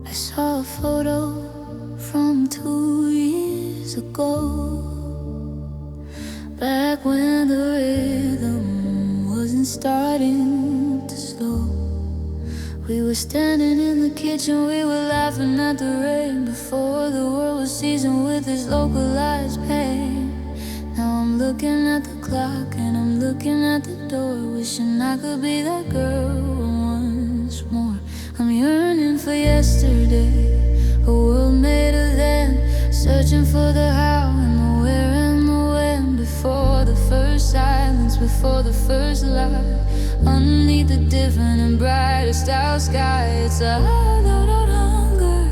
I saw a photo from 2 years ago, back when the rhythm wasn't starting to slow. We were standing in the kitchen, we were laughing at the rain, before the world was seasoned with this localized pain. Now I'm looking at the clock and I'm looking at the door, wishing I could be that girl once more. I'm yearning for yesterday, a world made of then, searching for the how and the where and the when, before the first silence, before the first light, underneath the different and brighter style sky. It's a hard hunger,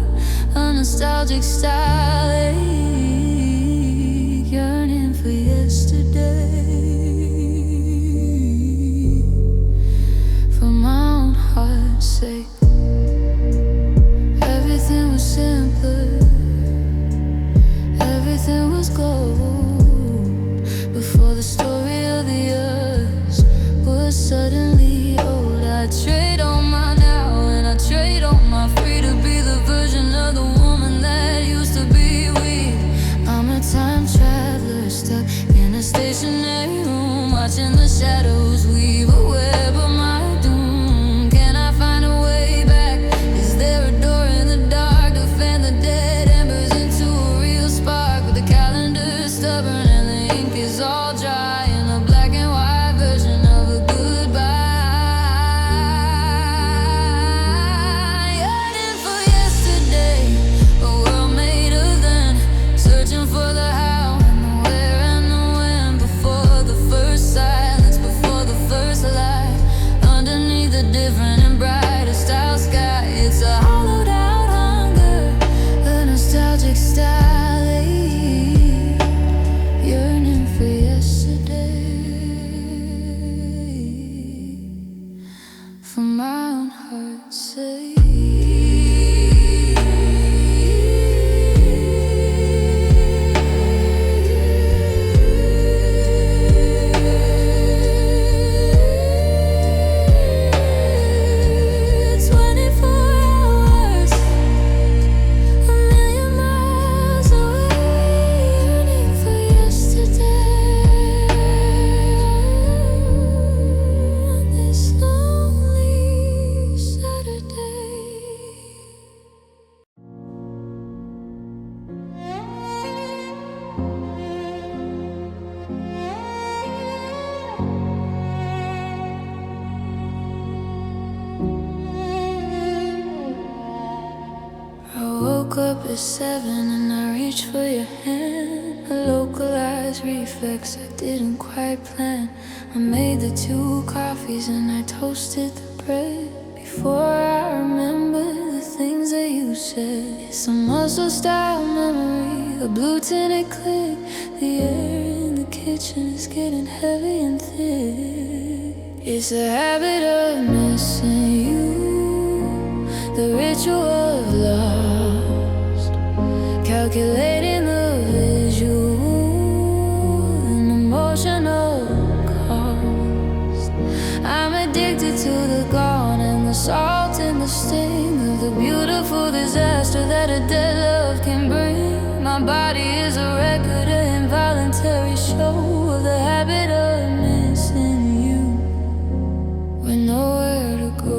a nostalgic style ache, yearning for yesterday, for my own heart's sake. Everything was simpler, everything was gold, before the story of the earth was suddenly old. I trade all my now and I trade all my free to be the version of the woman that used to be weak. I'm a time traveler stuck in a stationary room, watching the shadows weave a web of my doom. Can I find a way back? Is there a door in the dark to fan the dead embers into a real spark? But the calendar's stubborn and the ink is all dry, in a black and white version of a goodbye. Yearning for yesterday, a world made of then, searching for the how and the where and the when, before the first silence, before the first light, underneath the different and brighter style sky. It's a hollowed out hunger, a nostalgic style ache, yearning for yesterday, for my own heart's sake. I woke up at 7 and I reached for your hand, a localized reflex I didn't quite plan. I made the 2 coffees and I toasted the bread, before I remembered the things that you said. It's a muscle style memory, a blue tinted click. The air in the kitchen is getting heavy and thick. It's a habit of missing you, the ritual of lost, calculating the visual and emotional cost. I'm addicted to the gone and the salt and the sting of the beautiful disaster that a dead love can bring. My body is a record, an involuntary show of the habit of missing you, with nowhere to go.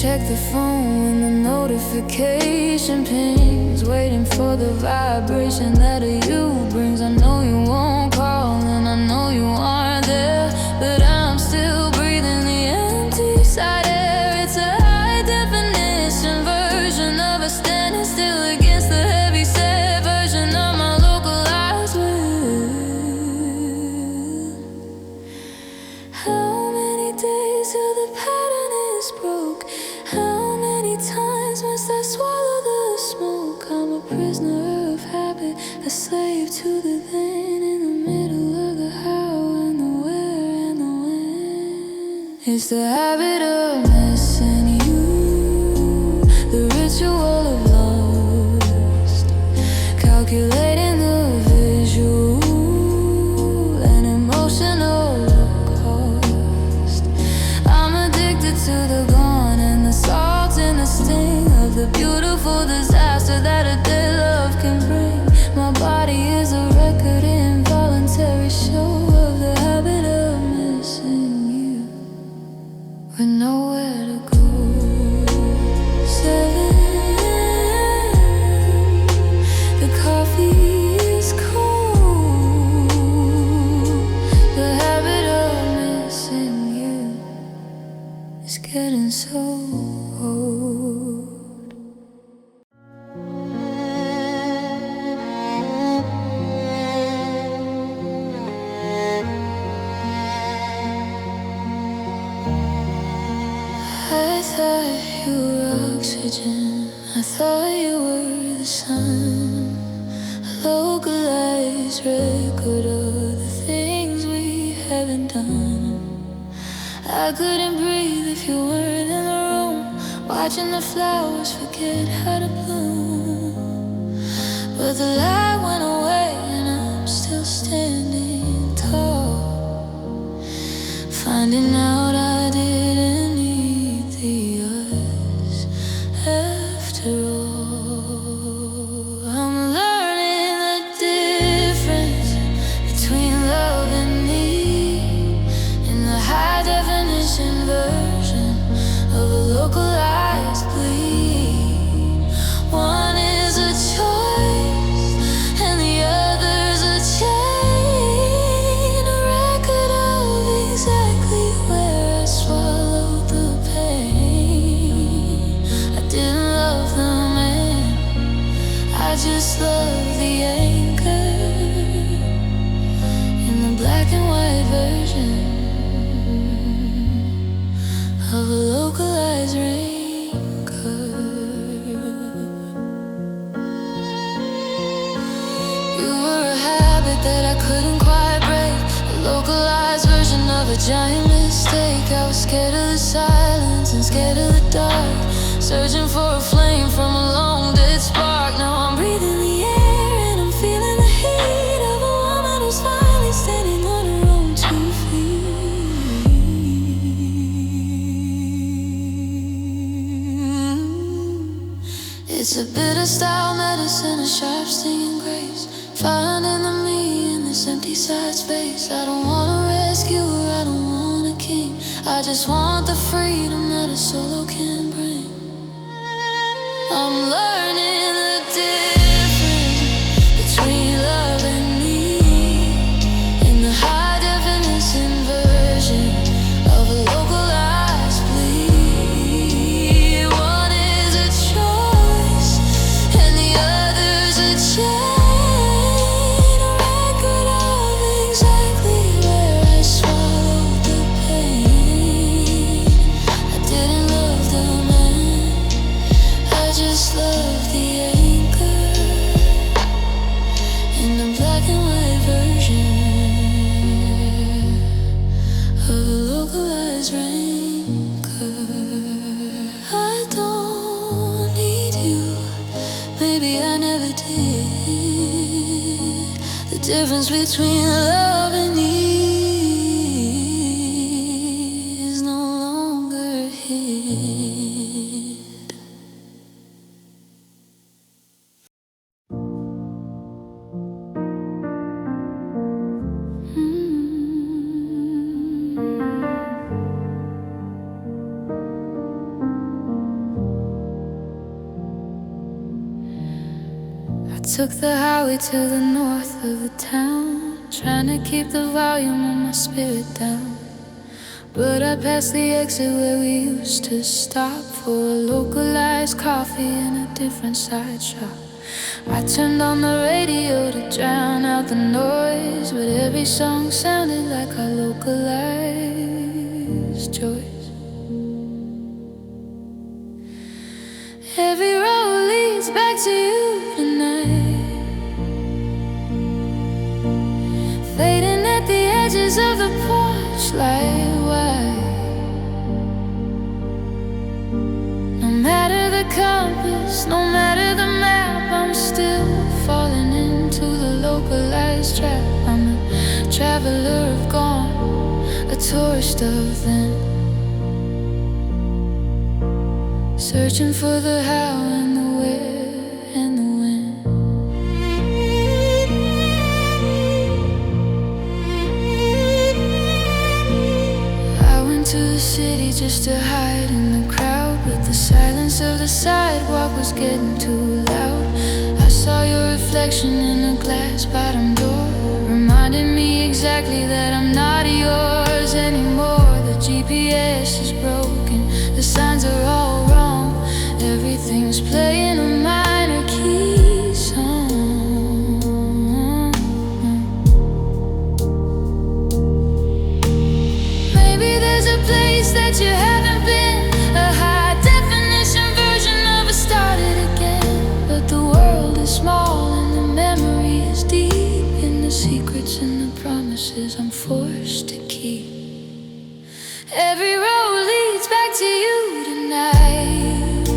Check the phone when the notification pings, waiting for the vibration that a you brings. I know you won't call and I know you aren't there, but I'm still breathing the empty side air. It's a high definition version of a standing still against the heavy set version of my localized will. How many days till the pattern is broke? How many times must I swallow the smoke? I'm a prisoner of habit, a slave to the then, in the middle of the how and the where and the when. It's the habit of missing you, the ritual of lost, calculating the visual and emotional you were oxygen. I thought you were the sun. A localized record of the things we haven't done. I couldn't breathe if you weren't in the room, watching the flowers forget how to bloom. But the light went away and I'm still standing tall, finding out I didn't need the others after all. I'm learning the difference between love and need in the high definition version of a localized bleed. One is a choice and the other's a chain, a record of exactly where I swallowed the pain. I didn't love the man, I just love the anchor in the black and white version of a localized raincoat. You were a habit that I couldn't quite break, a localized version of a giant mistake. I was scared of the silence and scared of the dark, searching for a flame from a long dead spark. Now I'm breathing the air and I'm feeling the heat of a woman who's finally standing on her own 2 feet. It's a bitter style medicine, a sharp stinging grace, finding the me in this empty side space. I don't want a rescuer, I don't want a king, I just want the freedom that a solo can bring. I'm learning the difference between love and need in the high definition version of a localized bleed. One is a choice and the other's a chain, a record of exactly where I swallowed the pain. I didn't love the man, I just love the anchor in the black and white version of a localized raincoat. I don't need you, maybe I never did. The difference between love and need is no longer hid. I took the highway to the north of the town, trying to keep the volume on my spirit down. But I passed the exit where we used to stop for a localized coffee in a different side shop. I turned on the radio to drown out the noise, but every song sounded like our localized choice. Every road leads back to you tonight, fading at the edges of the porch like white. No matter the compass, no matter the map, I'm still falling into the localized trap. I'm a traveler of gone, a tourist of then, searching for the how and the where and the when. I went to the city just to hide in the crowd, but the silence of the sidewalk was getting too loud. I saw your reflection in a glass bottom door, reminding me exactly that I'm not yours anymore. The GPS is broken, the signs are all wrong, everything's playing a minor key song. Maybe there's a place that you haven't been, a high definition forced to keep. Every road leads back to you tonight,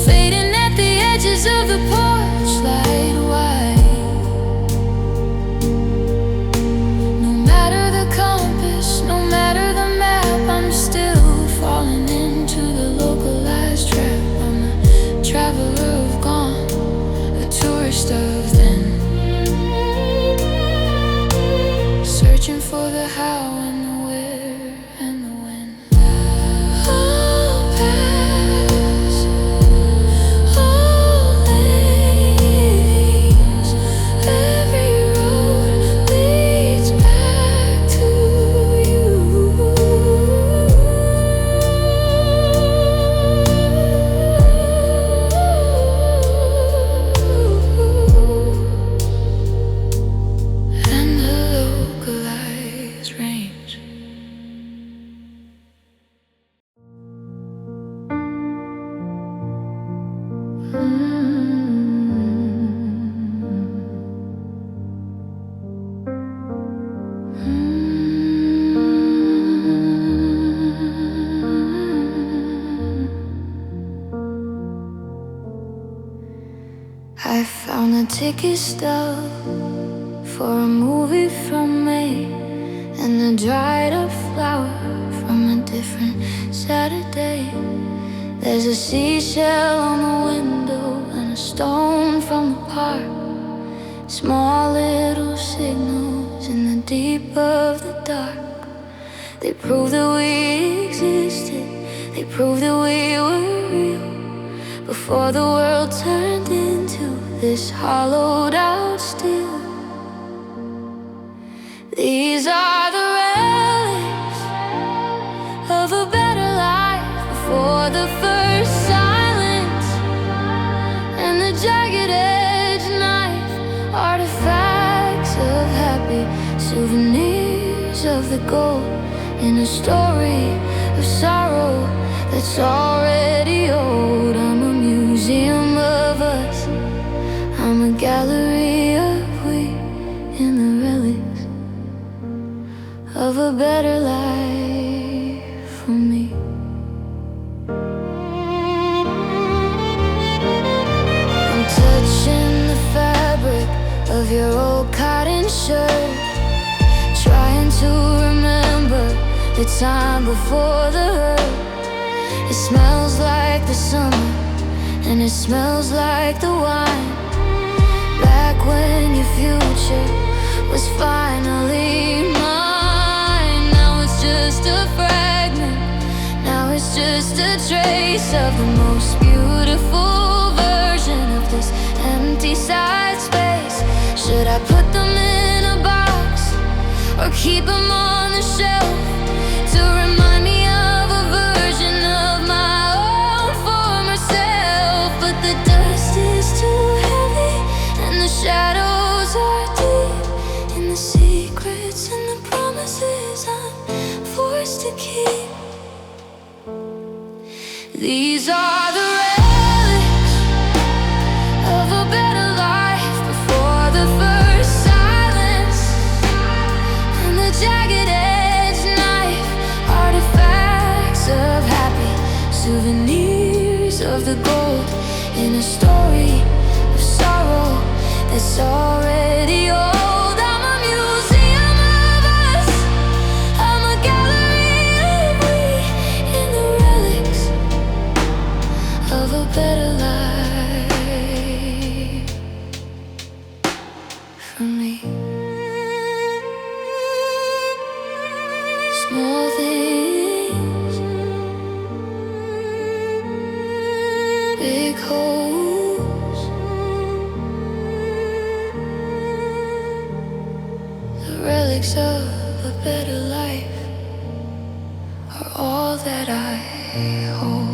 fading at the edges of the porch light white. No matter the compass, no matter the map, I'm still falling into the localized trap. I'm a traveler of gone, a tourist of then, searching for the how and the where and the when. All paths, all lanes, every road leads back to you. And the localized range. I found a ticket stub for a movie from May, and a dried up flower from a different Saturday. There's a seashell on the window and a stone from the park, small little signals in the deep of the dark. They prove that we existed, they prove that we were real, before the world turned into this hollowed out steel. These are the relics of a better life, before the first silence and the jagged edge knife, artifacts of happy souvenirs of the gold, in a story of sorrow that's already old. I'm a museum of us, I'm a gallery of we, in the relics of a better life for me. I'm touching the fabric of your old cotton shirt, trying to remember the time before the hurt. It smells like the summer, and it smells like the wine, back when your future was finally mine. Now it's just a fragment, now it's just a trace of the most beautiful version of this empty side space. Should I put them in a box or keep them on the shelf to remind me of a version of my own former self? But the dust is too heavy and the shadows are deep, in the secrets and the promises I'm forced to keep. These are the relics of a better life, before the first silence and the jagged edge knife, artifacts of happy souvenirs of the gold, in a story of sorrow that's already old. I'm a museum of us, I'm a gallery of we, in the relics of a better life for me. Small things, big holes, the relics of a better life are all that I hold.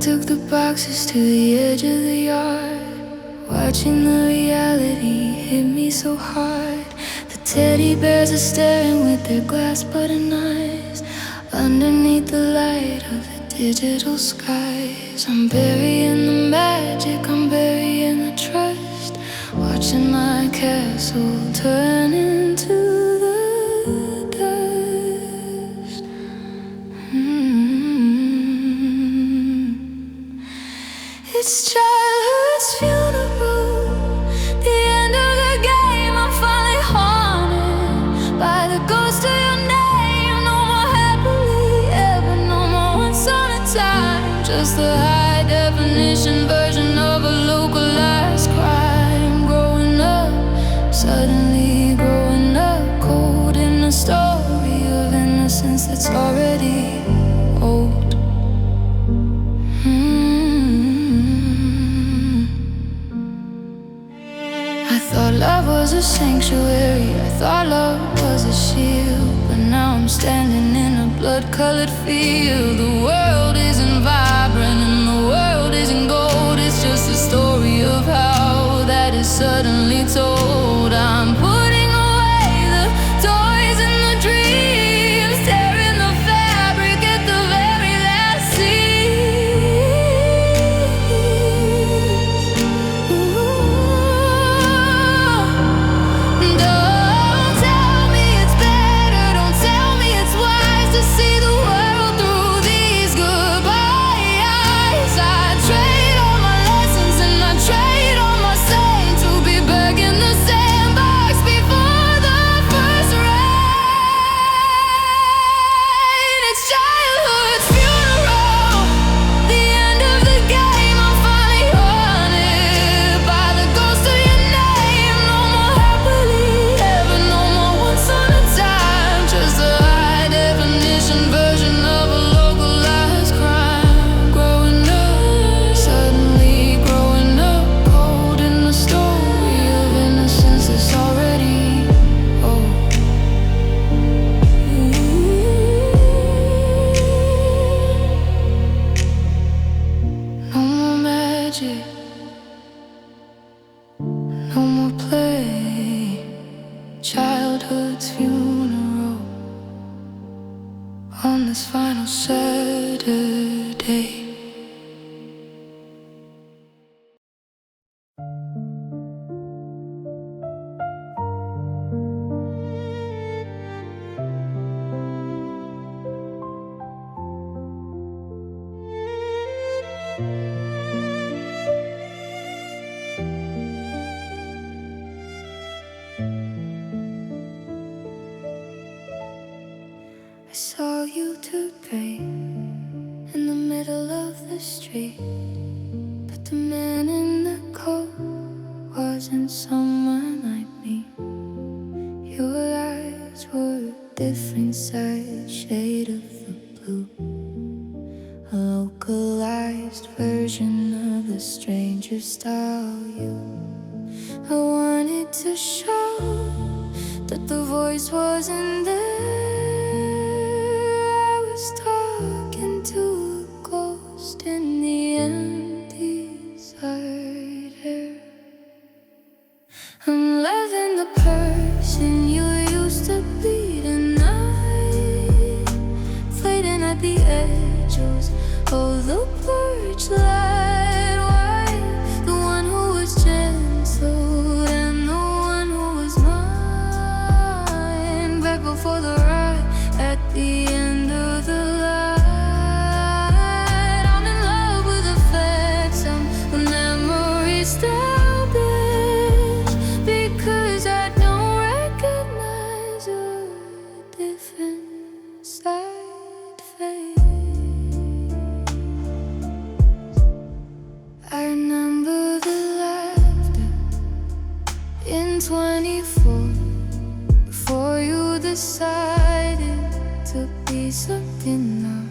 took the boxes to the edge of the yard, watching the reality hit me so hard. The teddy bears are staring with their glass button eyes underneath the light of the digital skies. I'm burying the magic, I'm burying the trust, watching my castle turn into the dust. It's childhood's funeral, the end of the game. I'm finally haunted by the ghost of your name. No more happily ever, no more once on a time. Just the high definition version of a localized crime. Growing up, suddenly growing up cold in a story of innocence that's already old. I thought love was a sanctuary, I thought love was a shield, but now I'm standing in a blood-colored field. The world isn't vibrant and the world isn't gold. It's just a story of how that is suddenly told. I'm putting away the toys and the dreams, tearing the fabric at the very last seams. Don't tell me it's better, don't tell me it's wise to see the world through these goodbye eyes. I trade all my lessons and I trade all my saying to be back in the sandbox before the first rain. It's childhood's funeral, the end of the game. I'm finally haunted by the ghost of your name. No more happily ever, no more once on a time. Just a high definition version of a localized crime. Growing up, suddenly growing up cold in the story of innocence that's already old. No more magic, no more play. Childhood's funeral on this final Saturday. I saw you today in the middle of the street, but the man in the coat wasn't someone like me. Your eyes were a different shade of the blue, a localized version of the stranger style you. I wanted to show that the voice wasn't there. I was talking to a ghost in the empty cider. I'm loving the person you used to be tonight, fading at the edges of the porch light. White, the one who was gentle and the one who was mine. Back before the ride at the end of the line. I'm in love with the phantom, the memory established, because I don't recognize a different side face. I remember the laughter in 24 before you decided to be something now.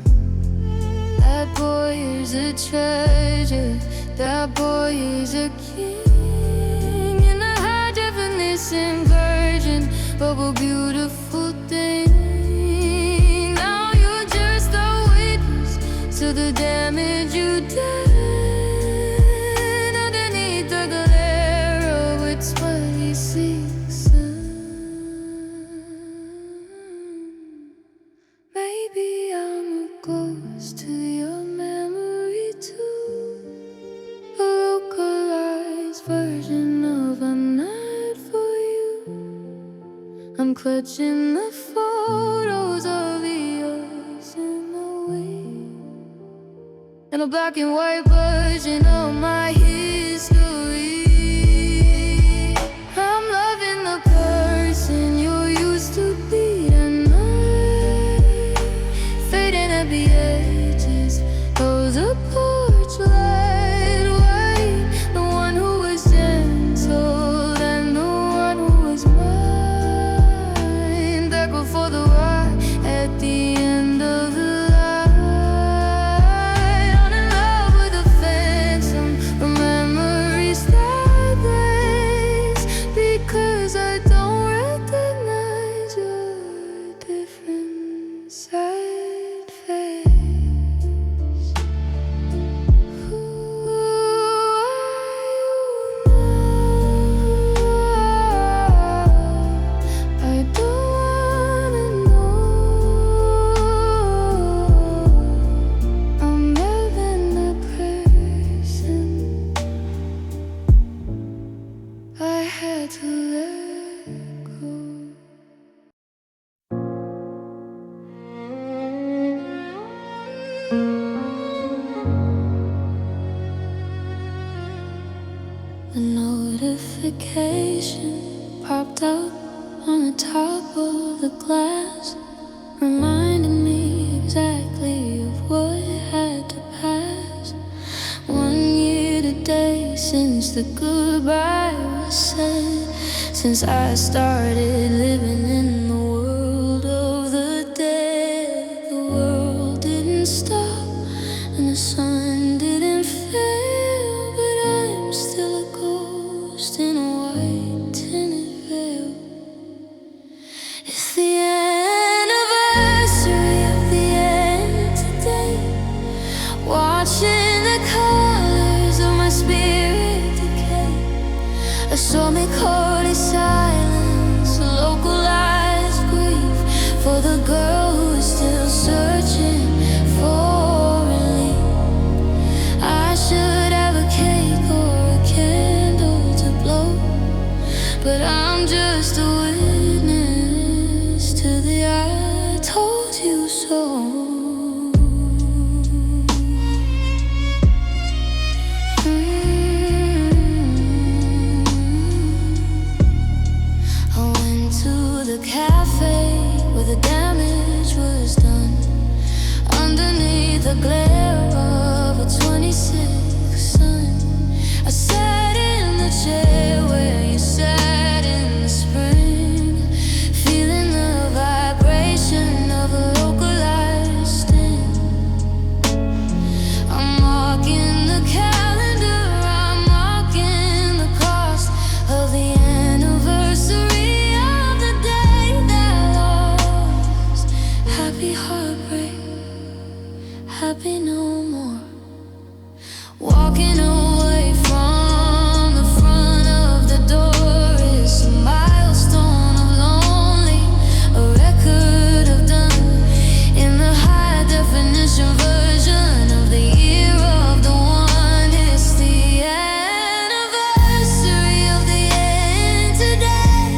That boy is a treasure, that boy is a king, in a high definition virgin, bubble beautiful thing. Now you're just a witness to the damage you did. to your memory too. A localized version of a night for you. I'm clutching the photos of us in the wind, and a black and white version of my history. I'm loving the person you used to be tonight, fading at the edges of the porch light white. The one who was gentle and the one who was mine, back before the rock at the end of the line. I'm in love with a phantom from memories that lace, because I don't recognize your different side face. Who are you now? I don't wanna know. I'm loving the person I had to let go. A notification popped up on the top of the glass, reminding me exactly of what had to pass. 1 year today since the goodbye was said, since I started living in the world of the dead. The world didn't stop and the sun didn't fail, but I'm still a ghost in a white tinted veil. It's the anniversary of the end today, watching the colors of my spirit decay. A soulmate caught in silence, a localized grief for the girl who is still searching for relief. I should have a cake or a candle to blow, but I'm just a witness to the I told you so. I went to the cafe where the damage was done, underneath the glare of a 26 sun. I sat in the chair where you sat in the spring, feeling the vibration of a localized sting. I'm marking the calendar, I'm marking the cost of the anniversary of the day that lost. Happy heartbreak, happy no more. Walking away from the front of the door is a milestone of lonely, a record of done in the high definition version of the year of the one. It's the anniversary of the end today,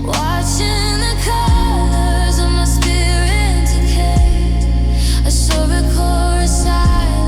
watching the colors of my spirit decay. A sober chorus silence,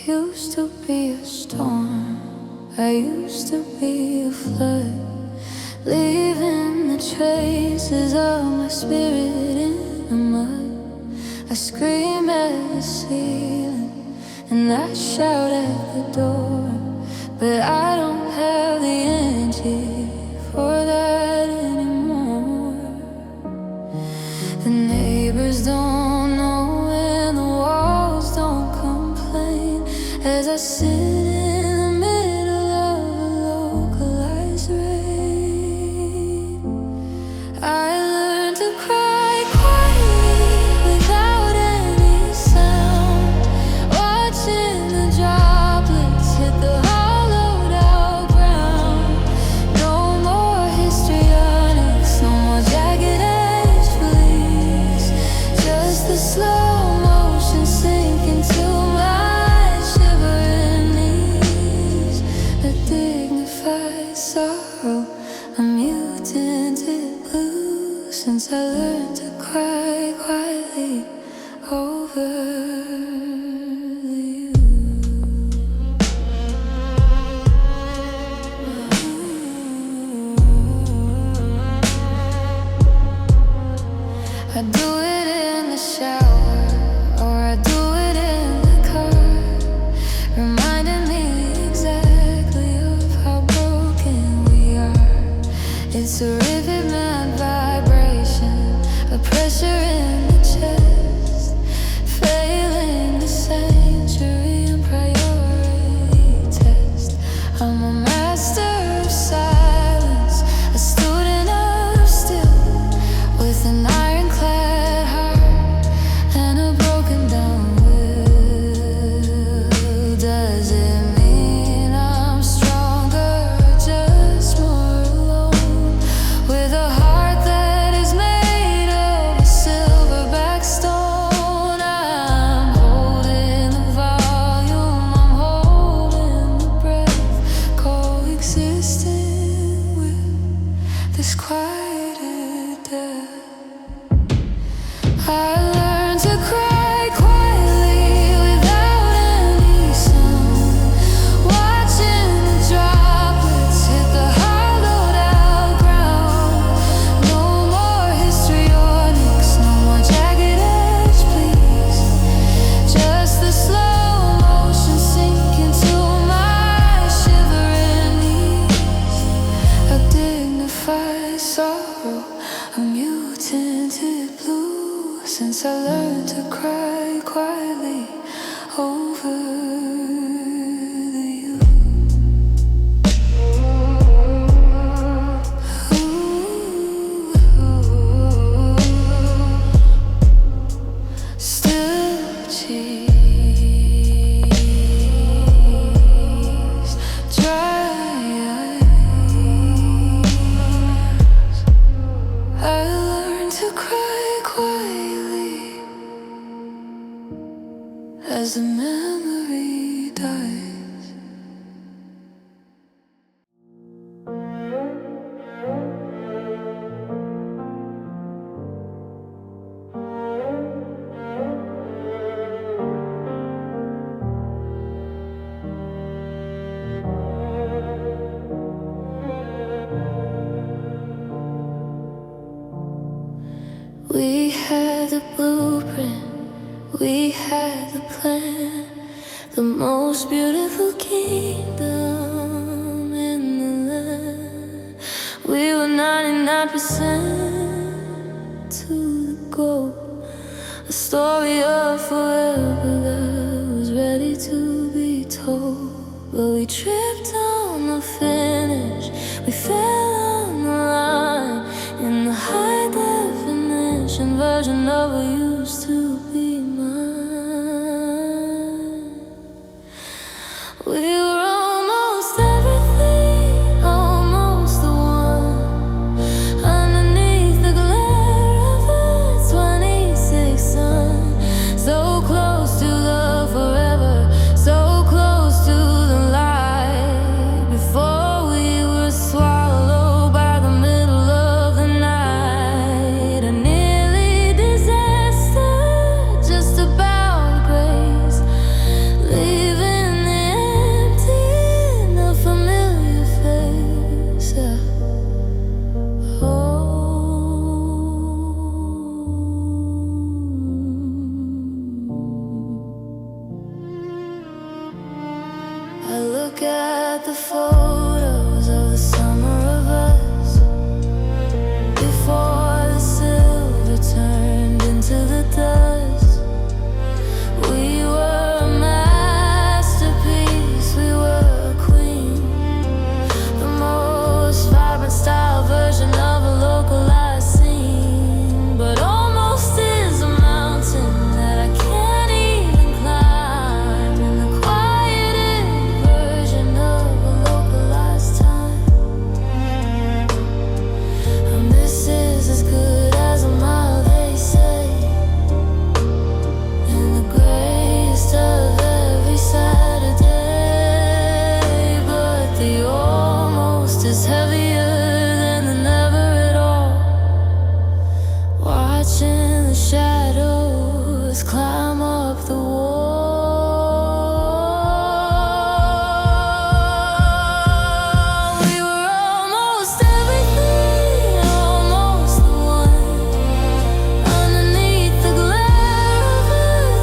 used to be a storm, I used to be a flood, leaving the traces of my spirit in the mud. I scream at the ceiling and I shout at the door, but I don't have the energy for that anymore. The neighbors don't know and the walls don't complain as I sit in the middle of a localized rain. I learned to cry quietly without any sound, watching the droplets hit the hollowed out ground. No more histrionics, no more jagged edge police, just the slow motion sink into my shivering knees. A dignified sorrow, a mutated blue, since I learned to cry quietly over you. I do it in the shower, or I do it in the car, reminding me exactly of how broken we are. It's a rivet, mad vibration, a pressure in the chest, failing the century and priority test. I'm a master of silence, a student of still, with an ironclad heart and a broken down will. Does it mean I'm stronger or just more alone? With a heart that is made of a silverback stone, I'm holding the volume, I'm holding the breath, coexisting with this quieted death. I learned to cry quietly without any sound, watching the droplets hit the hollowed out ground. No more histrionics, no more jagged edge please, just the slow motion sink into my shivering knees. A dignified sorrow, a mutated blue, since I learned to cry quietly over you. Still cheese, dry eyes. I learned to cry quietly as the memory dies. We had the blueprint, we had the plan, the most beautiful kingdom in the land. We were 99% to the goal, a story of forever that was ready to be told. But we tripped on the finish, we fell on the line, in the high definition version of what used to be mine. We were almost everything, almost the one, underneath the glare of a 26 sun. So close to love forever, so close to the light. Before we were swallowed by the middle of the night, a nearly disaster photos of the summer of us, before the silver turned into the dust. We were a masterpiece, we were a queen, the most vibrant style version of a localized scene. But almost is a mountain that I can't even climb, in the quieted version of a localized time. And this is as good as a mile, they say, in the greatest of every Saturday. But the almost is heavier than the never at all, watching the shadows climb up the wall. We were almost everything, almost the one, underneath the glare of a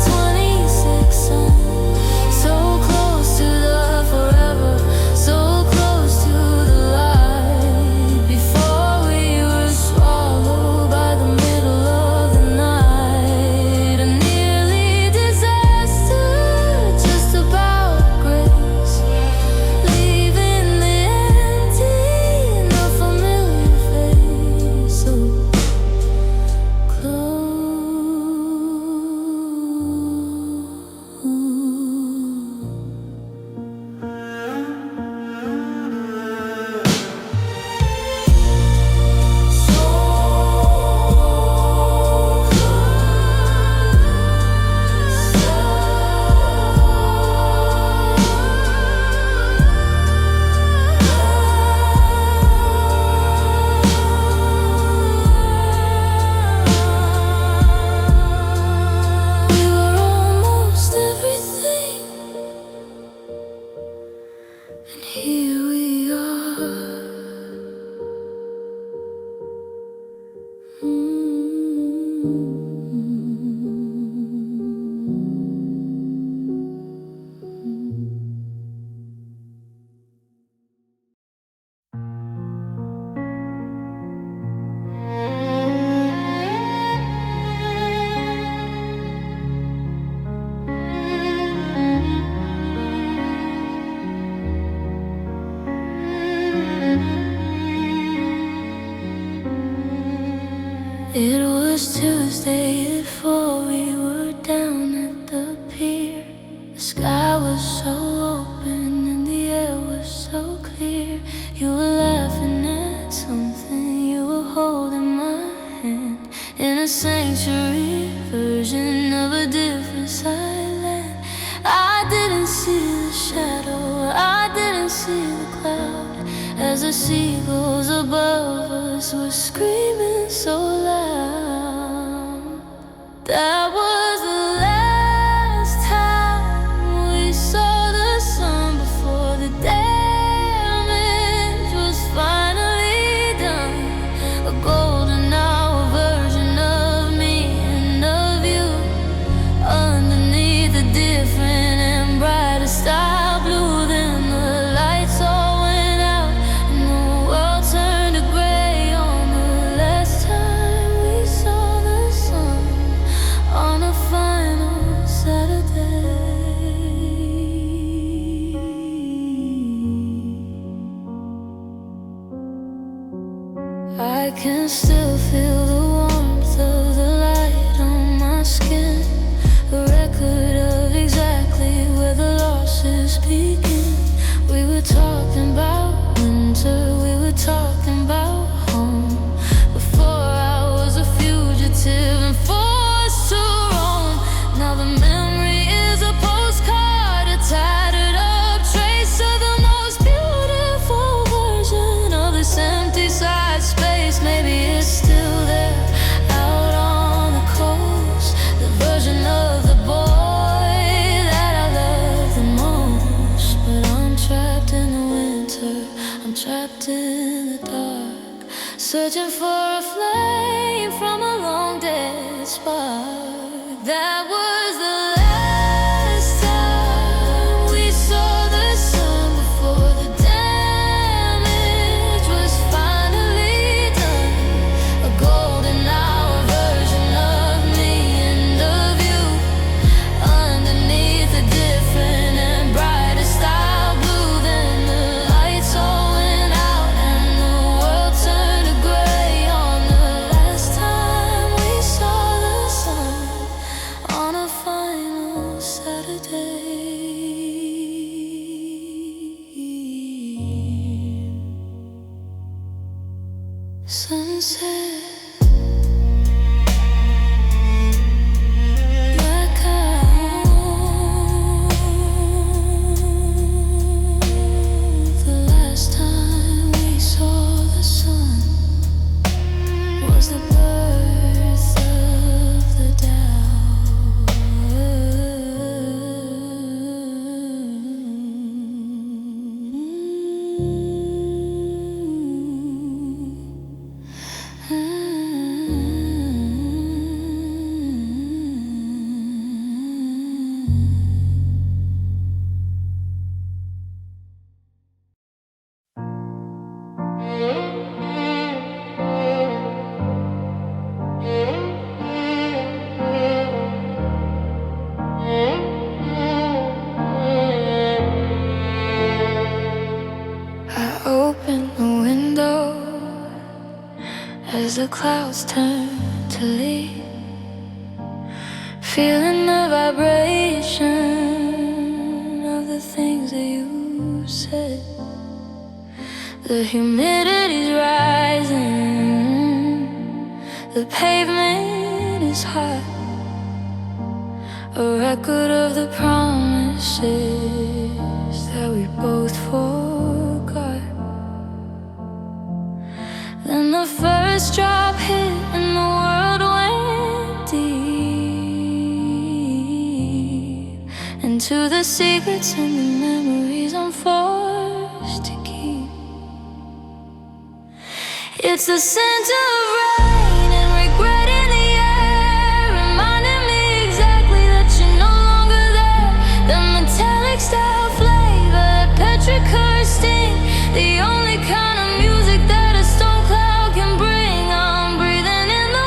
26 sun. So close to the forever, so close to the light, before we were swallowed by the middle of the night. A nearly disaster, just about grace, leaving the empty, no familiar face. So we were almost everything, and here we are. It was Tuesday at 4, we were down at the pier. The sky was so open and the air was so clear. You were laughing at something, you were holding my hand, in a sanctuary version of a different silent. I didn't see the shadow, I didn't see the cloud, as the seagulls above us were screaming so loud. That was the last time we saw the sun before the damage was finally done. A golden hour version of me and of you, underneath a different and brighter style blue. Then the lights all went out and the world turned to gray on the last time we saw the sun on a clouds turn to leaves, feeling the vibration of the things that you said. The humidity's rising, the pavement is hot, a record of the promises that we both forgot. Then the first drop hit and the world went deep into the secrets and the memories I'm forced to keep. It's the scent of rain and regret in the air, reminding me exactly that you're no longer there. The metallic style flavor, that petrichor sting, the only kind of music that a storm cloud can bring. I'm breathing in the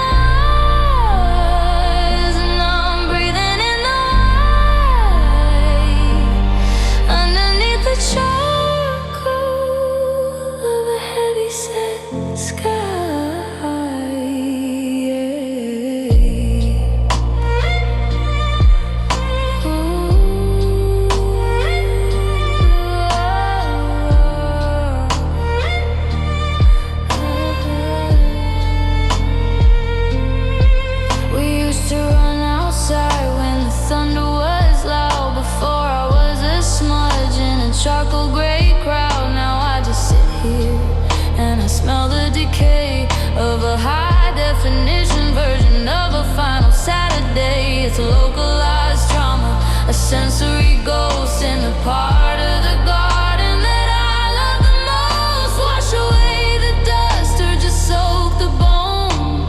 wires, and I'm breathing in the light, underneath the charcoal of a heavy set sky. We used to run outside when the thunder was loud, before I was a smudge in a charcoal gray crowd. Now I just sit here and I smell the decay of a high definition version of a final Saturday. It's a localized trauma, a sensory ghost in the part of the garden that I love the most. Wash away the dust or just soak the bone,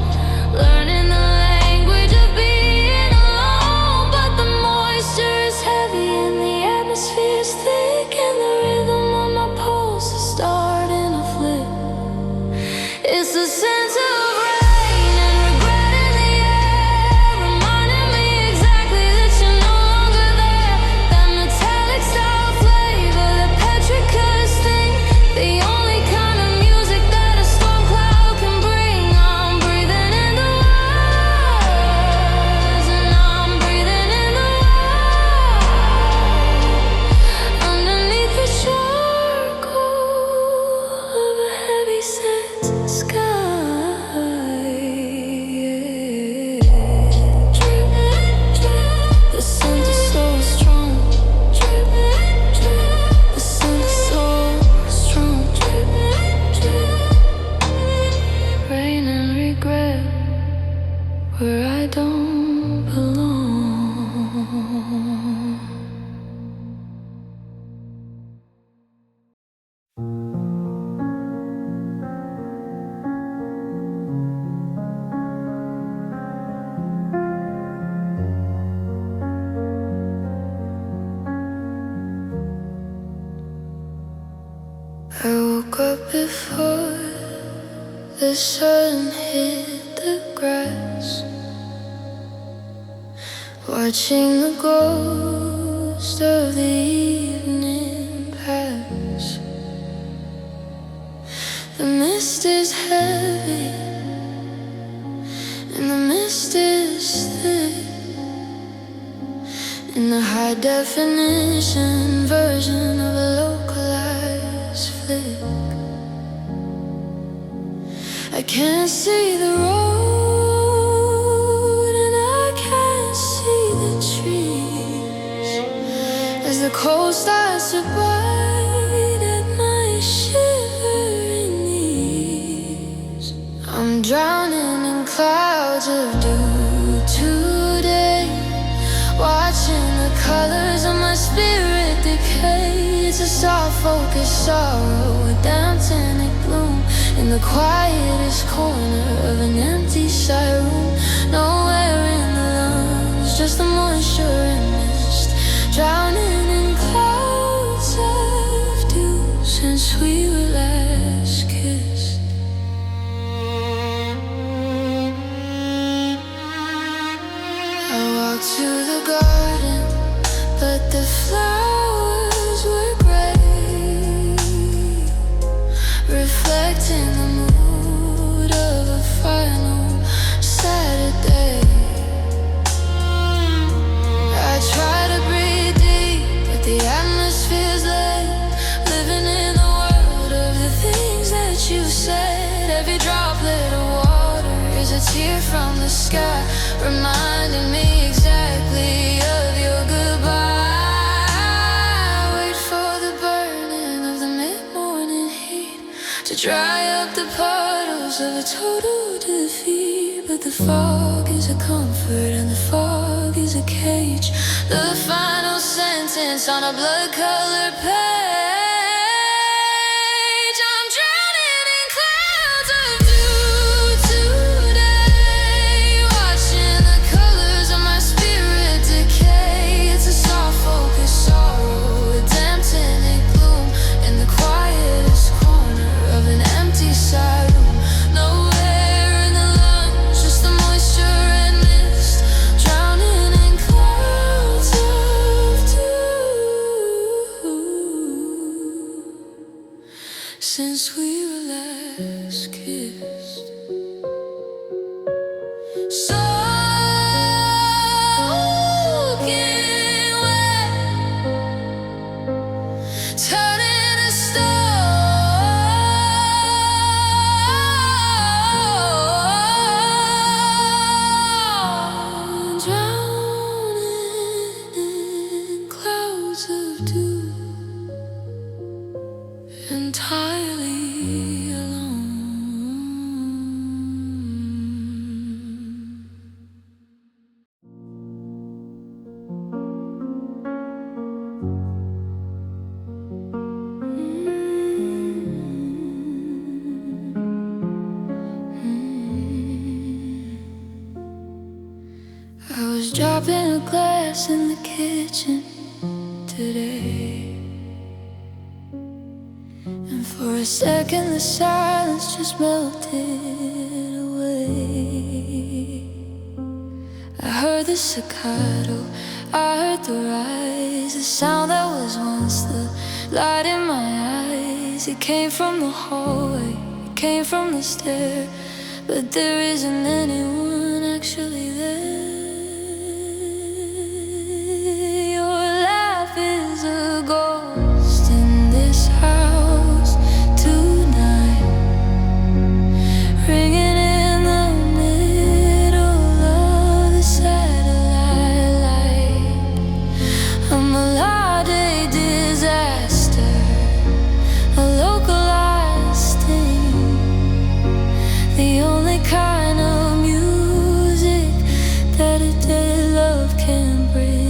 learning the language of being alone. But the moisture is heavy and the atmosphere is thick, and the rhythm of my pulse is starting to flip. It's the sense of rain and regret in the air, reminding me exactly that you're no longer there. That metallic style flavor, that petrichor sting, the only kind of music that a storm cloud can bring. I'm breathing in the wires, and I'm breathing in the light, underneath the charcoal of a heavy set sky. The scent is so strong, the scent is so strong. Rain and regret where I don't belong. I woke up before the sun hit the grass, watching the ghost of the evening pass. The mist is heavy and the mist is thick, in the high definition version of a localized flick. I can't see the road and I can't see the trees, as the cold starts to bite at my shivering knees. I'm drowning in clouds of dew today, watching the colors of my spirit decay. It's a soft focused sorrow, a damp tannic bloom, in the quietest corner of an empty side room. Nowhere in the lungs, just the moisture and mist, drowning in clouds of dew since we were last kissed. I walked to the garden, but the flowers were gray, reflecting the mood of a fire sky, reminding me exactly of your goodbye. Wait for the burning of the mid-morning heat to dry up the puddles of a total defeat. But the fog is a comfort and the fog is a cage, the final sentence on a blood-colored page. I'm drowning in clouds of dew today, watching the colors of my spirit decay. It's a soft focused sorrow, a damp tinted gloom in the quietest corner of an empty side room. No air in the lungs, just the moisture and mist, drowning in clouds of dew. Since we were last kissed, soaking wet, turning to stone, drowning in clouds of dew, entirely alone. I was dropping a glass in the kitchen today, and for a second the silence just melted away. I heard the staccato, I heard the rise, the sound that was once the light in my eyes. It came from the hallway, it came from the stair, but there isn't anyone actually there. Your laugh is a ghost in this house tonight, ringing in the middle of the satellite light. A melodic disaster, a localized thing, the only kind of music that a dead love can bring.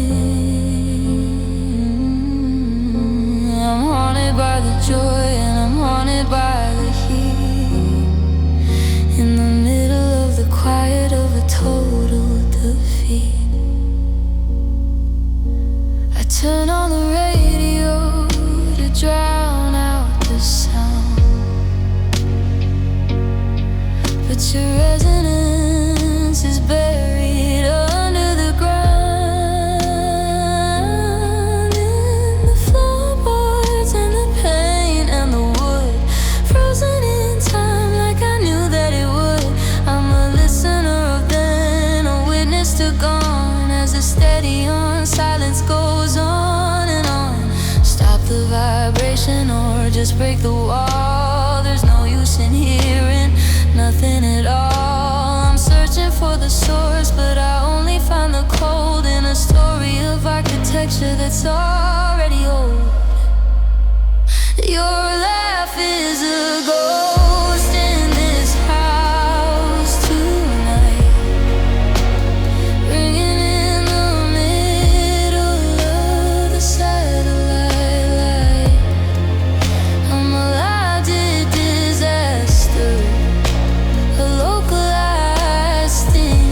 I'm haunted by the joy and I'm haunted by the heat, in the middle of the quiet of a total defeat. I turn on the radio to drown out the sound, but your resonance is buried under the ground, in the floorboards and the paint and the wood, frozen in time like I knew that it would. I'm a listener of then, a witness to gone, as the steady on silence goes on and on. Stop the vibration or just break the wall. There's no use in hearing nothing at all. I'm searching for the source, but I only find the cold in a story of architecture that's already old. Your laugh is a ghost in this house tonight, ringing in the middle of the satellite light. A melodic disaster, a localized thing,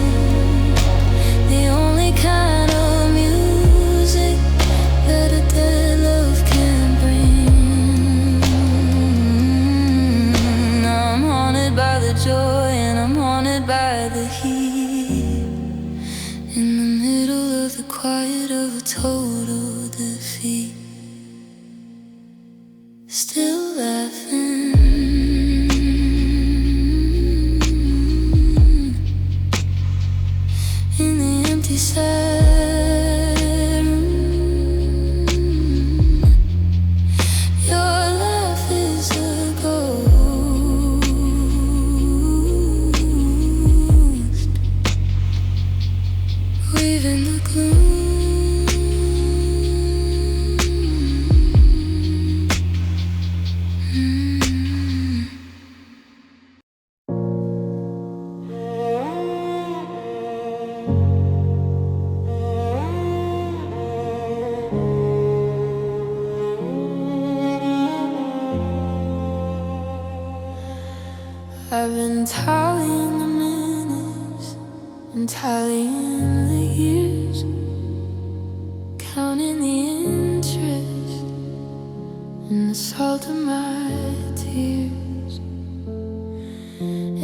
the only kind of music that a dead love can bring. I'm haunted by the joy and I'm haunted by the heat, in the middle of the quiet of a total defeat. Still laughing in the empty side room. Your laugh is a ghost in the gloom. I've been tallying the minutes and tallying the years, counting the interest and the salt of my tears.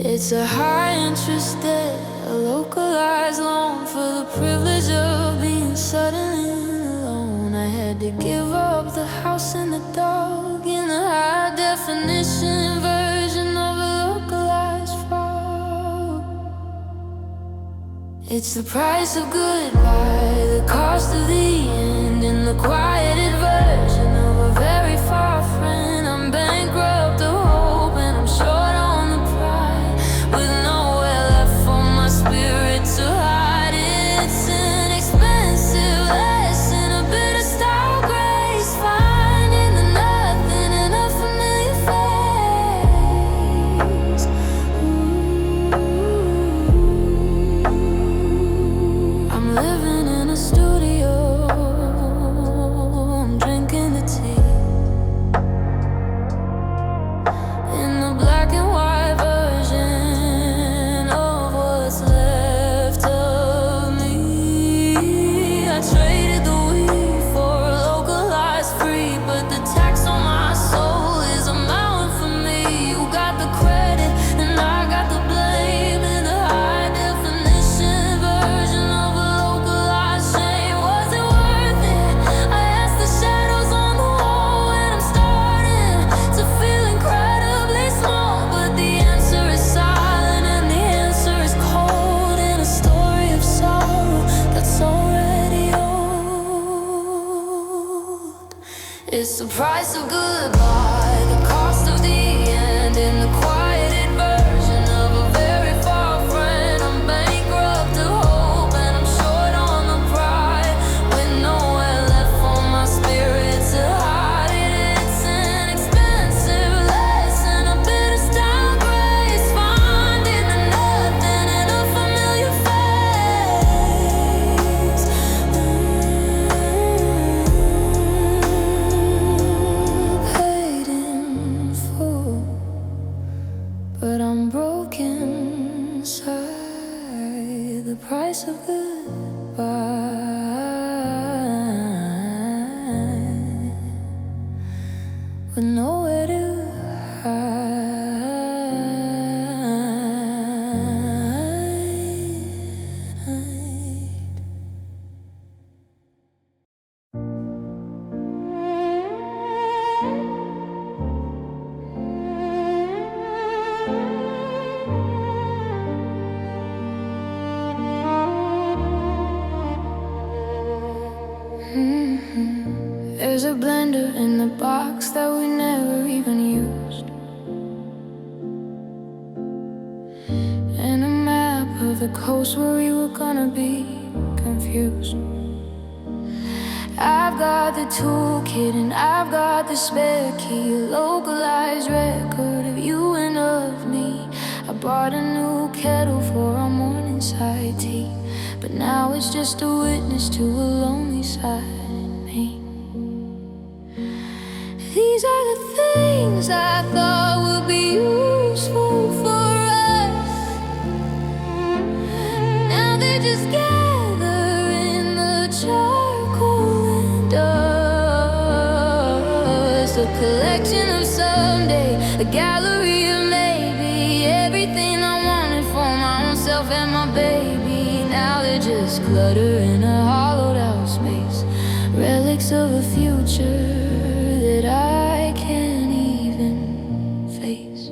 It's a high interest debt, a localized loan for the privilege of being suddenly alone. I had to give up the house and the dog in the high definition version of a localized fog. It's the price of goodbye, the cost of the end, and the quieted version of a very far friend. I'm bankrupt of hope and I'm short on the pride, with nowhere left for my spirit to hide. It's an expensive lesson, a bit of style grace, finding the nothing in a familiar face. I'm living in a studio, I'm drinking the tea in the black and white version of what's left of me. I traded the weed for a localized free, but the tax on my soul is a mountain for me. You got the credit and I got the blame, in the high definition version of a localized shame. Was it worth it? I asked the shadows on the wall when I'm starting to feel incredibly small, but the answer is silent and the answer is cold, in a story of sorrow that's already old. It's the price of goodbye, the cost of the end, and the quieted version of a very far friend. I'm bankrupt of hope and I'm short on the pride, with nowhere left for my spirit to hide it. It's an expensive lesson, a bit of style grace, finding the nothing in a familiar face. Paid in full, but I'm broken inside. The price of goodbye, with nowhere to hide. There's a blender in the box that we never even used, and a map of the coast where we were gonna be confused. I've got the toolkit and I've got the spare key, a localized record of you and of me. I bought a new kettle for our morning-side tea, but now it's just a witness to a lonely side in me. These are the things I thought would be useful for us. Now they just gather in the charcoal and dust. A collection of someday, a gallery of maybe, everything I wanted for my own self and my baby. Now they're just clutter in a hollowed out space, relics of a future that I can't even face.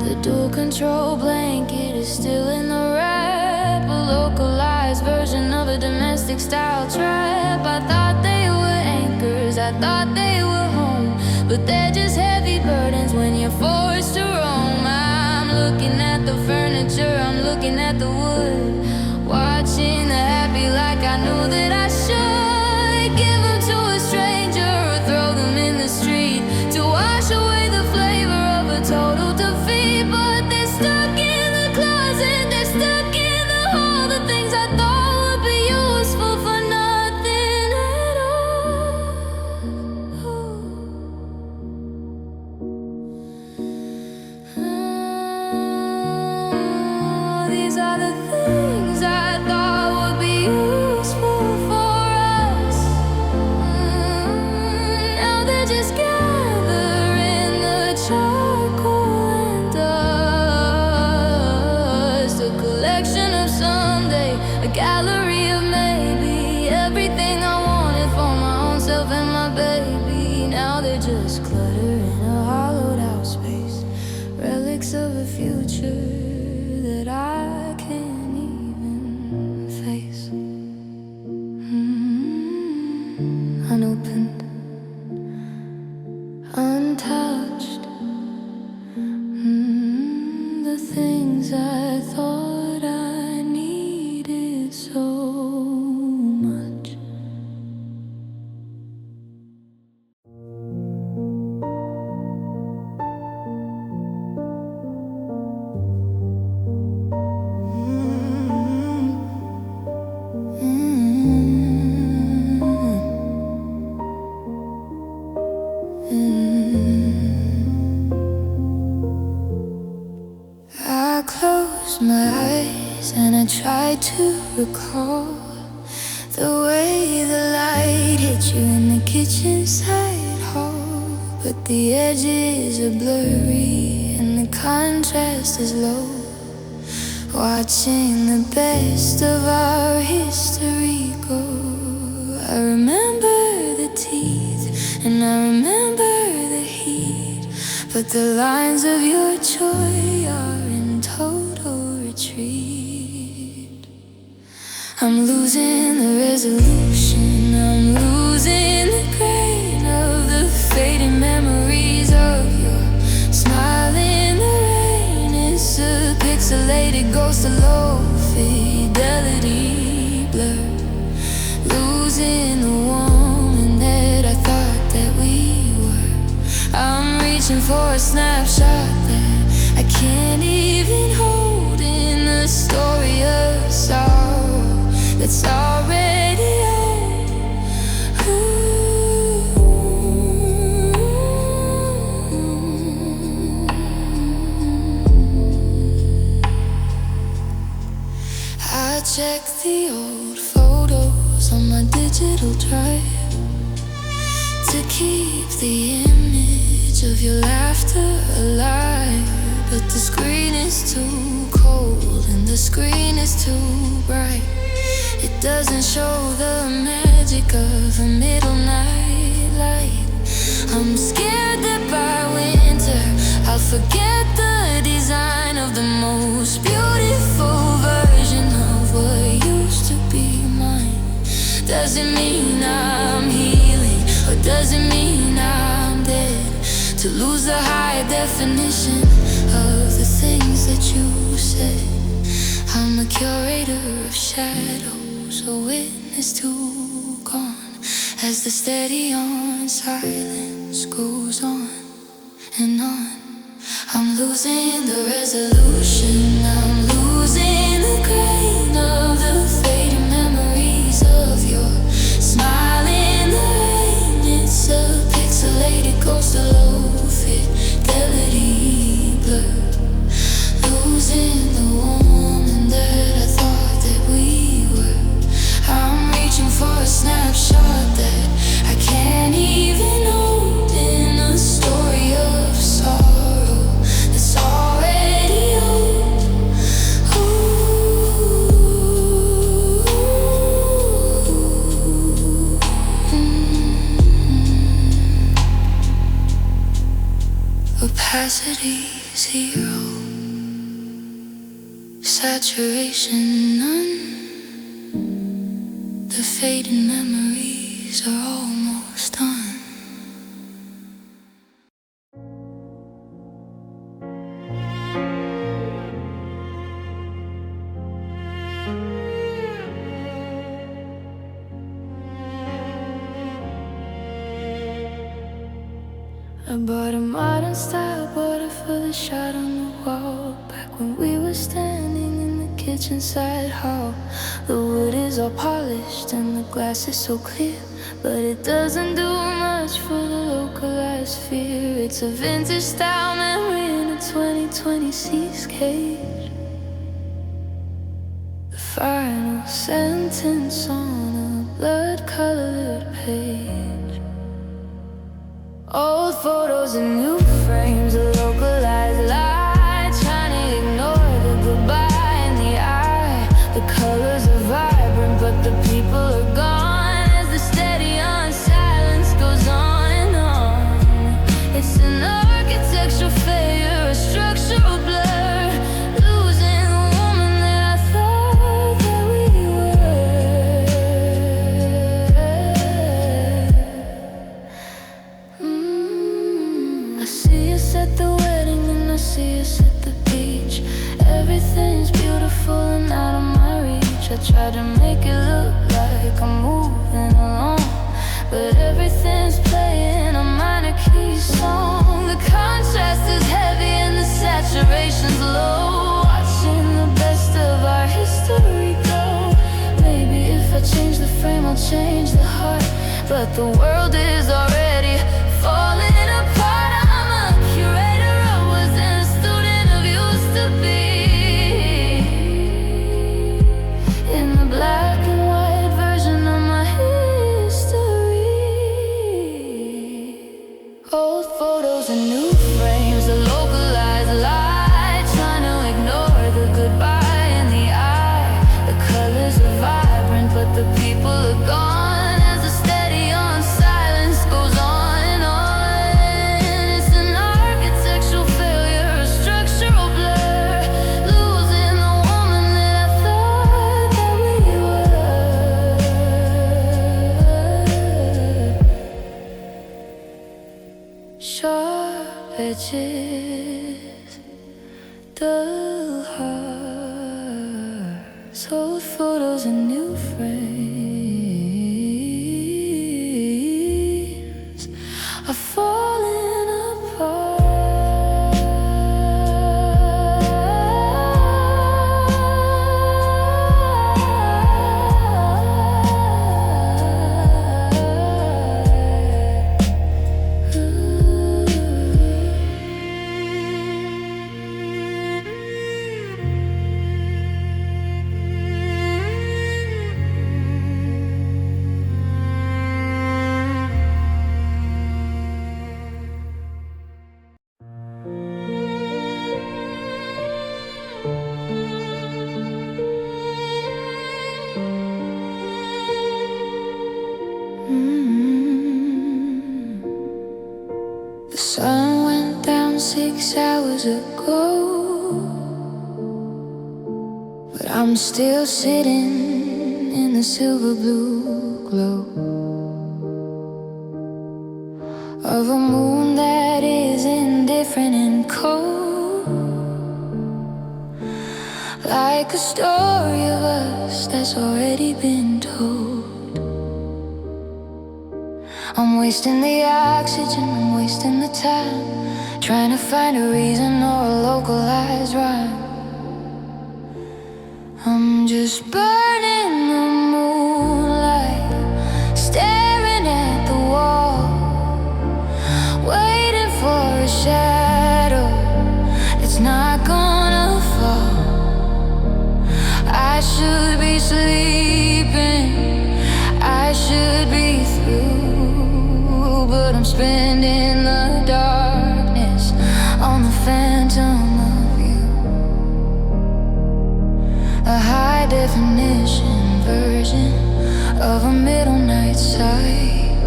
The dual control blanket is still in the wrap classic style trap. I thought they were anchors, I thought they were home, but they're just heavy burdens when you're forced to roam. I'm looking at the furniture, I'm looking at the wood, watching the happy like I knew that I should. Give them to a stranger or throw them in the street to wash away the flavor of a total defeat. But they're stuck in the closet, they're stuck in the hall, the things I thought would be useful for nothing at all. These are the things I thought would be useful for us. Now they're just gathering the charcoal and dust. A collection of someday, a gallery of maybe, everything I wanted for my own self and my baby. Now they're just clutter in a hollowed out space, relics of a future that I can't even face. Unopened, untouched. The things I thought I needed so much. I closed my eyes and I tried to recall the way the light hit you in the kitchen side hall. But the edges are blurry and the contrast is low. Watching the best of our history go. I remember the teeth and I remember the heat, but the lines of your joy are in total retreat. I'm losing the resolution, I'm losing the grain of the fading memories of your smile in the rain. It's a pixelated ghost of low fidelity blur, losing the woman that I thought that we were. I'm reaching for a snapshot that I can't even hold in a story of sorrow that's already old. I check the old photos on my digital drive to keep the image of your laughter alive. But the screen is too cold and the screen is too bright. It doesn't show the magic of a middle night light. I'm scared that by winter I'll forget the design of the most beautiful version of what used to be mine. Does it mean I'm healing, or does it mean I'm dead? To lose the high definition of the things that you said. I'm a curator of shadows, a witness to gone, as the steady on silence goes on and on. I'm losing the resolution, I'm losing the grain of the fading memories of your smile in the rain. It's a pixelated ghost of low fidelity blur, losing the woman that I thought that we were. I'm reaching for a snapshot that I can't even hold in a story of sorrow that's already old. Opacity 0, saturation none. The fading memories are almost done. I bought a modern style, bought it for the shot on the wall. Back when we were standing in the kitchen side hall. The wood is all polished and the glass is so clear, but it doesn't do much for the localized fear. It's a vintage style memory in a 2020 C's cage. The final sentence on a blood-colored page. Old photos and new frames, a localized light, trying to ignore the goodbye in the eye. The colors are vibrant, but the people are gone as the steady on silence goes on and on. It's an architectural failure, a structural blur, losing the woman that I thought that we were. I see us at the wedding and I see us at the beach. Everything's beautiful and out of my reach. I try to make it look like I'm moving along, but everything's playing a minor key song. The contrast is heavy and the saturation's low. Watching the best of our history go. Maybe if I change the frame I'll change the heart, but the world is already falling apart. I'm a curator, I wasn't a student of used to be. In the black and white version of my history. Old photos and new frames, a localized light, trying to ignore the goodbye in the eye. The colors are vibrant, but the people are gone as the steady on silence goes on and on. It's an architectural failure, a structural blur, losing the woman that I thought that we were. Sharp edges, dull hearts, old photos and new frames are falling The sun went down 6 hours ago, but I'm still sitting in the silver blue glow of a moon that is indifferent and cold, like a story of us that's already been told. I'm wasting the oxygen, I'm wasting the time, trying to find a reason or a localized rhyme. I'm just burning the moonlight, staring at the wall, waiting for a shadow that's not gonna fall. I should be sleeping, I should be through, but I'm spending the darkness on the phantom of you. A high definition version of a middle night sight,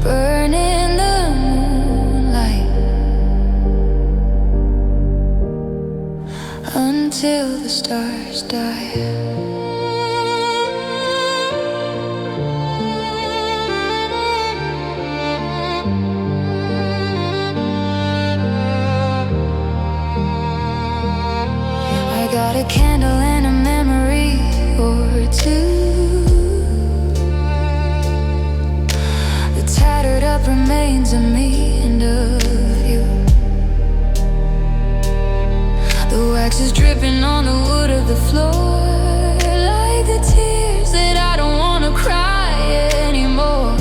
burning the moonlight until the stars die. a candle and a memory or two. The tattered up remains of me and of you. The wax is dripping on the wood of the floor, like the tears that I don't wanna cry anymore.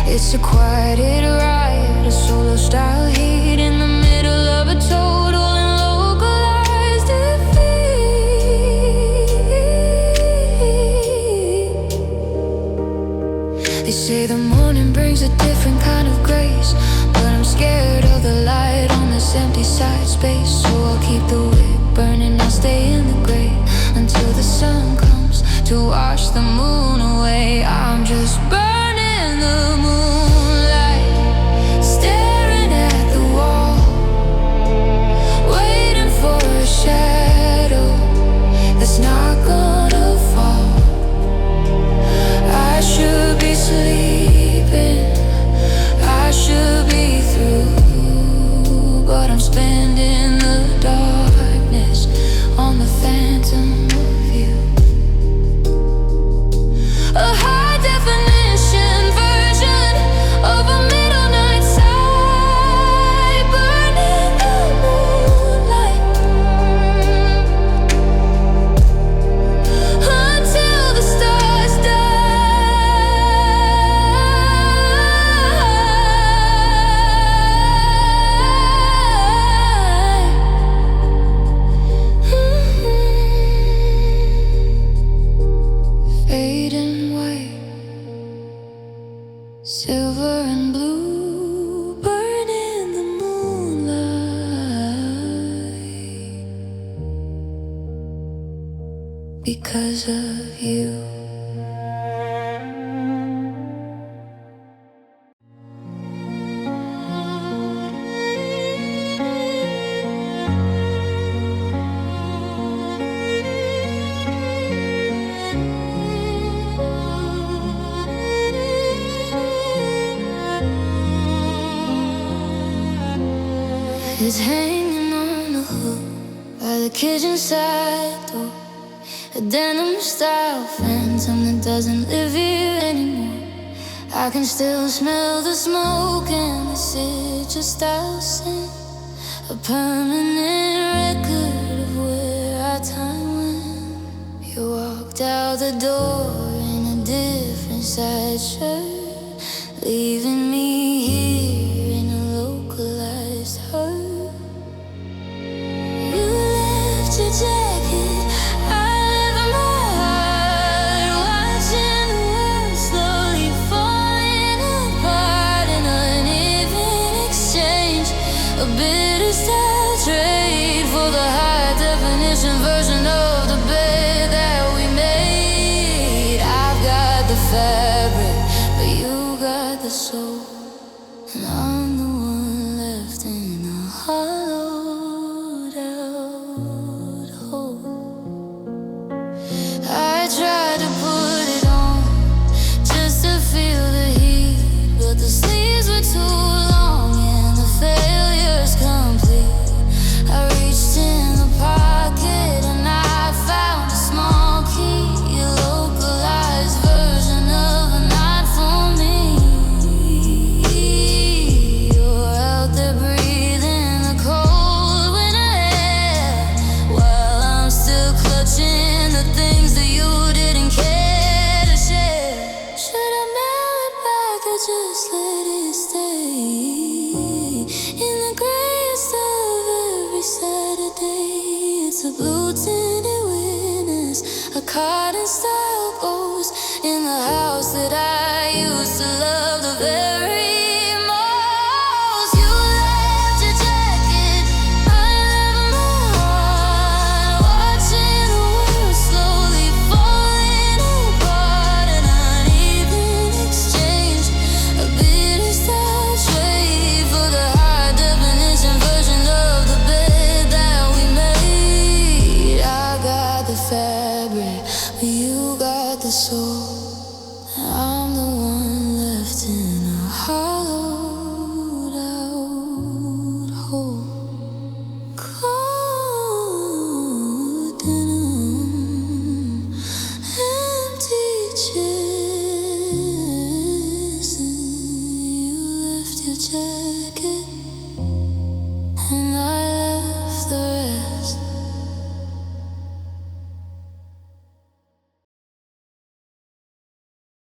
It's a quieted riot, a solo style heat in the middle of a total and localized defeat. They say the morning brings a different kind of grace, but I'm scared of the light on this empty side space. So I'll keep the wick burning, I'll stay in the gray until the sun comes to wash the moon away. I'm just burning the moonlight, staring at the wall, waiting for a shadow that's not gonna fall. I should be sleeping, I should be through, but I'm spending the darkness on the phantom of you. A high definition version of a middle night sight, burning the moonlight until the stars die. Fade and white, silver and blue, burn in the moonlight because of you. It's hanging on the hook by the kitchen side door, a denim style phantom that doesn't live here anymore. I can still smell the smoke and the sigil style scent, a permanent record of where our time went. You walked out the door in a different side shirt, leaving me here in a localized hurt. Your jacket, I live in my heart, watching the world slowly falling apart. An uneven exchange, a bitter style trade for the high definition version of the bed that we made. I've got the fabric, but you got the soul, and I'm the one left in a hollowed out hole. I tried to put it on just to feel the heat, but the sleeves were too long and the failure's complete. I reached in the pocket and I found a small key, a localized version of a night for me. You're out there breathing the cold winter air, while I'm still clutching the things that you didn't care to share. Should I mail it back or just let it stay in the grayest of every Saturday? It's a blue tinted witness, a cotton style ghost in the house that I used to love the very